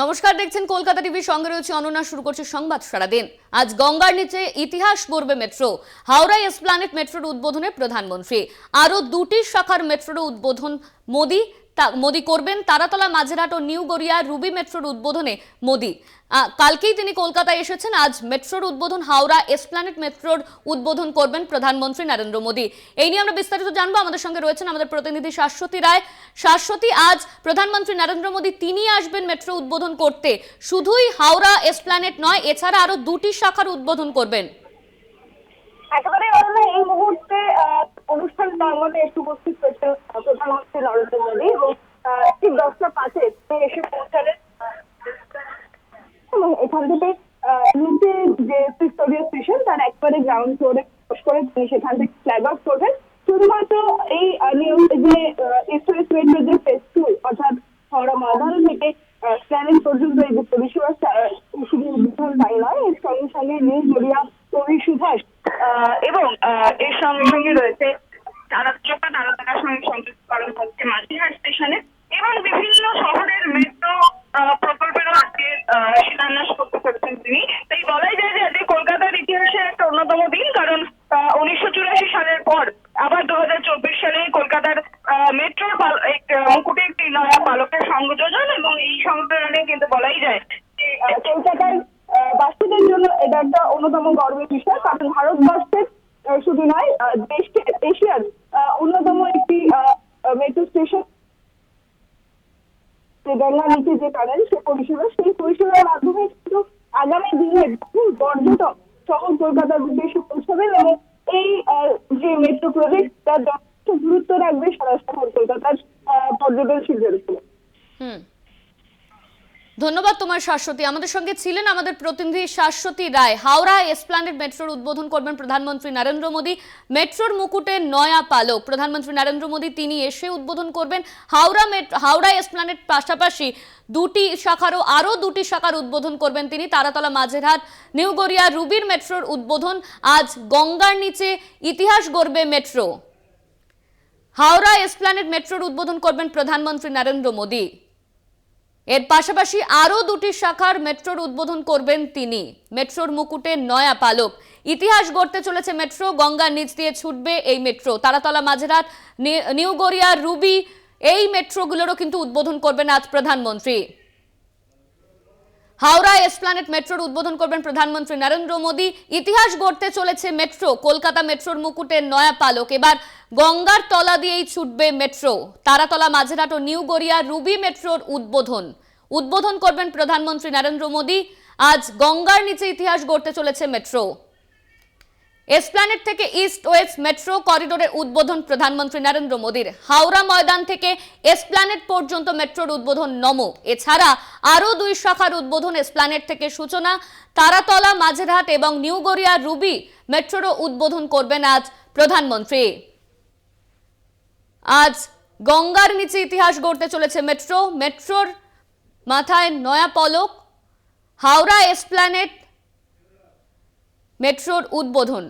নমস্কার, দেখছেন কলকাতা টিভি, সঙ্গে রয়েছে অনন্যা। শুরু করছে সংবাদ সারাদিন। আজ গঙ্গার নিচে ইতিহাস গড়বে মেট্রো। হাওড়া এসপ্ল্যানেড মেট্রোর উদ্বোধনে প্রধানমন্ত্রী। আরো দুটি শাখার মেট্রোর উদ্বোধন মোদি করবেন। তারাতলা, মাঝেরহাট ও নিউ গড়িয়া রুবি মেট্রোর উদ্বোধনে মোদি। কালকেই তিনি কলকাতায় এসেছেন। আজ মেট্রোর উদ্বোধন, হাওড়া এসপ্ল্যানেড মেট্রোর উদ্বোধন করবেন প্রধানমন্ত্রী নরেন্দ্র মোদি। এই নিয়ে আমরা বিস্তারিত জানবো। আমাদের সঙ্গে রয়েছেন আমাদের প্রতিনিধি শাশ্বতী রায়। শাশ্বতী, আজ প্রধানমন্ত্রী নরেন্দ্র মোদি তিনি আসবেন মেট্রো উদ্বোধন করতে। শুধুই হাওড়া এসপ্ল্যানেড নয়, এছাড়া আরো দুটি শাখার উদ্বোধন করবেন। একেবারে এই মুহূর্তে অনুষ্ঠান প্রাঙ্গণে এসে উপস্থিত হয়েছে প্রধানমন্ত্রী নরেন্দ্র মোদী এবং ঠিক 10টা 5-এ তিনি এসে পৌঁছালেন এবং এখান থেকে নিচে যে ত্রিস্তরীয় স্টেশন তার একবারে গ্রাউন্ড ফ্লোরে করে তিনি সেখান থেকে ফ্ল্যাগ অফ করবেন। শুধুমাত্র এই যে এক্সপ্রেস মেট্রো যে ফেজ 2 অর্থাৎ হাওড়া ময়দান থেকে স্প্ল্যানেড পর্যন্ত এই যে পরিষেবা শুধু উদ্বোধন তাই নয়, এর সঙ্গে সঙ্গে নিউ গড়িয়া কবি সুভাষ এবং এর সঙ্গে সঙ্গে রয়েছে তারাতলার সঙ্গে সংযুক্তকরণ হচ্ছে মাঝিরহাট স্টেশনে এবং বিভিন্ন শহরের মেট্রো প্রকল্পেরও আজকে শিলান্যাস করতে চলেছেন তিনি। তাই বলাই যায় যে আজকে কলকাতার ইতিহাসে একটা অন্যতম দিন, কারণ 1984 সালের পর আবার 2024 সালে কলকাতার মেট্রোর মুকুটে একটি নয়া পালকের সংযোজন, এবং এই সংযোজনে কিন্তু বলাই যায় যে কলকাতার বাসীদের জন্য এটা একটা অন্যতম গর্বের বিষয়, কারণ ভারতবর্ষের শুধু নয়, এশিয়ার অন্যতম একটি মেট্রো স্টেশন গঙ্গা নিচে যে টানেল সেই পরিষেবার মাধ্যমে কিন্তু আগামী দিনে পর্যটক শহর কলকাতার উদ্দেশ্যে পৌঁছাবেন এবং এই যে মেট্রো প্রজেক্ট তার যথেষ্ট গুরুত্ব রাখবে সারা শহর কলকাতার পর্যটন শিল্পের উপরে। ধন্যবাদ তোমার শাশ্বতী। আমাদের সঙ্গে ছিলেন আমাদের প্রতিনিধি শাশ্বতী রায়। হাওড়া এসপ্ল্যানেড মেট্রোর উদ্বোধন করবেন প্রধানমন্ত্রী নরেন্দ্র মোদী। মেট্রোর মুকুটে নয়া পালক প্রধানমন্ত্রী নরেন্দ্র মোদী তিনি এসে উদ্বোধন করবেন। হাওড়া এসপ্ল্যানেড পাশাপাশি আরো দুটি শাখার উদ্বোধন করবেন তিনি। তারাতলা, মাঝেরহাট, নিউ গড়িয়া রুবির মেট্রোর উদ্বোধন। আজ গঙ্গার নিচে ইতিহাস গড়বে মেট্রো। হাওড়া এসপ্ল্যানেড মেট্রোর উদ্বোধন করবেন প্রধানমন্ত্রী নরেন্দ্র মোদী। এর পাশাপাশি আরো দুটি শাখার মেট্রোর উদ্বোধন করবেন তিনি। মেট্রোর মুকুটে নয়া পালক, ইতিহাস গড়তে চলেছে মেট্রো। গঙ্গার নিচ দিয়ে ছুটবে এই metro. Taratala, Majerhat, new Garia, Ruby এই মেট্রোগুলোরও কিন্তু উদ্বোধন করবেন আজ প্রধানমন্ত্রী। হাওড়া এসপ্ল্যানেড মেট্রোর উদ্বোধন করবেন প্রধানমন্ত্রী নরেন্দ্র মোদী। ইতিহাস গড়তে চলেছে মেট্রো। কলকাতা মেট্রোর মুকুটে নয়া পালক, এবার গঙ্গার তলা দিয়েই ছুটবে মেট্রো। তারাতলা, মাঝেরহাট ও নিউ গড়িয়া রুবি মেট্রোর উদ্বোধন করবেন প্রধানমন্ত্রী নরেন্দ্র মোদী। আজ গঙ্গার নিচে ইতিহাস গড়তে চলেছে মেট্রো। এসপ্ল্যানেড থেকে ইস্ট ওয়েস্ট মেট্রো করিডোরের উদ্বোধন প্রধানমন্ত্রী নরেন্দ্র মোদীর। হাওড়া ময়দান থেকে এসপ্ল্যানেড পর্যন্ত মেট্রোর উদ্বোধন নমো। এছাড়া আরো দুই শাখার উদ্বোধন। এসপ্ল্যানেড থেকে সূচনা, তারাতলা, মাঝেরহাট এবং নিউ গড়িয়া রুবি মেট্রোরও উদ্বোধন করবেন আজ প্রধানমন্ত্রী। আজ গঙ্গার নিচে ইতিহাস গড়তে চলেছে মেট্রো। মেট্রোর মাথায় নয়া পলক, হাওড়া এসপ্ল্যানেড মেট্রোর উদ্বোধন।